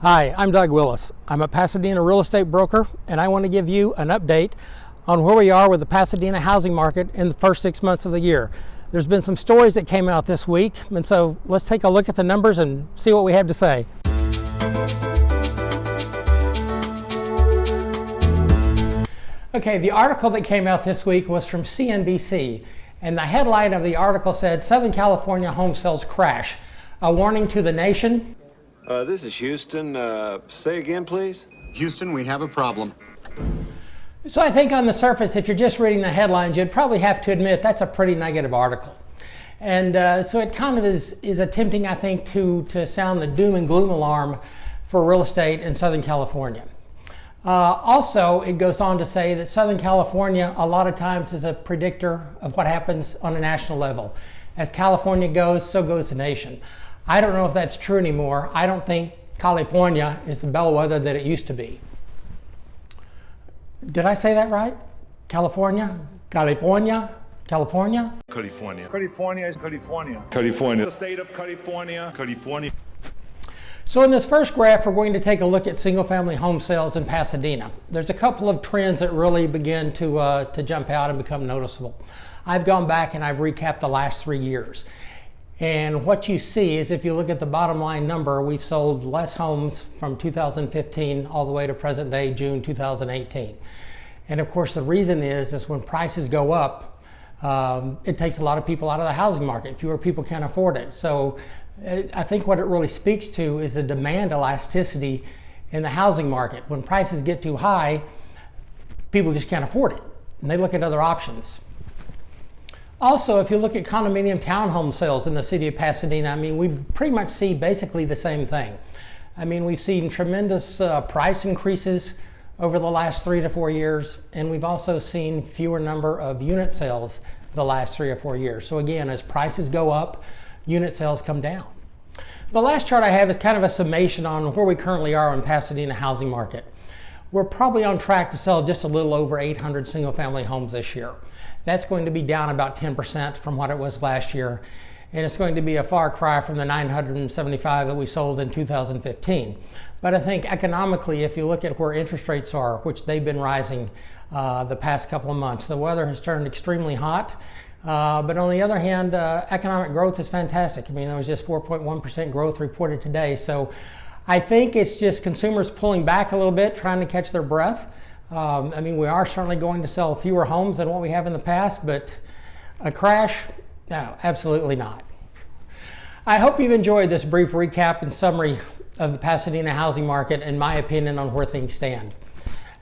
Hi, I'm Doug Willis. I'm a Pasadena real estate broker, and I want to give you an update on where we are with the Pasadena housing market in the first 6 months of the year. There's been some stories that came out this week, and so let's take a look at the numbers and see what we have to say. Okay, the article that came out this week was from CNBC, and the headline of the article said, Southern California home sales crash. A warning to the nation. This is Houston. Say again, please. Houston, we have a problem. So I think on the surface, if you're just reading the headlines, you'd probably have to admit that's a pretty negative article. And so it kind of is attempting, I think, to sound the doom and gloom alarm for real estate in Southern California. Also, it goes on to say that Southern California a lot of times is a predictor of what happens on a national level. As California goes, so goes the nation. I don't know if that's true anymore. I don't think California is the bellwether that it used to be. Did I say that right? California? California? California? California. California is California. California. The state of California. California. So in this first graph, we're going to take a look at single-family home sales in Pasadena. There's a couple of trends that really begin to jump out and become noticeable. I've gone back and I've recapped the last 3 years. And what you see is if you look at the bottom line number, we've sold less homes from 2015 all the way to present day, June 2018. And of course, the reason is when prices go up, it takes a lot of people out of the housing market. Fewer people can afford it. So I think what it really speaks to is the demand elasticity in the housing market. When prices get too high, people just can't afford it, and they look at other options. Also, if you look at condominium townhome sales in the city of Pasadena, I mean, we pretty much see basically the same thing. I mean, we've seen tremendous price increases over the last 3 to 4 years, and we've also seen fewer number of unit sales the last 3 or 4 years. So again, as prices go up, unit sales come down. The last chart I have is kind of a summation on where we currently are in Pasadena housing market. We're probably on track to sell just a little over 800 single-family homes this year. That's going to be down about 10% from what it was last year, and it's going to be a far cry from the 975 that we sold in 2015. But I think economically, if you look at where interest rates are, which they've been rising the past couple of months, the weather has turned extremely hot. But on the other hand, economic growth is fantastic. I mean, there was just 4.1% growth reported today. So I think it's just consumers pulling back a little bit, trying to catch their breath. I mean, we are certainly going to sell fewer homes than what we have in the past, but a crash? No, absolutely not. I hope you've enjoyed this brief recap and summary of the Pasadena housing market and my opinion on where things stand.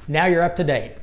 Now you're up to date.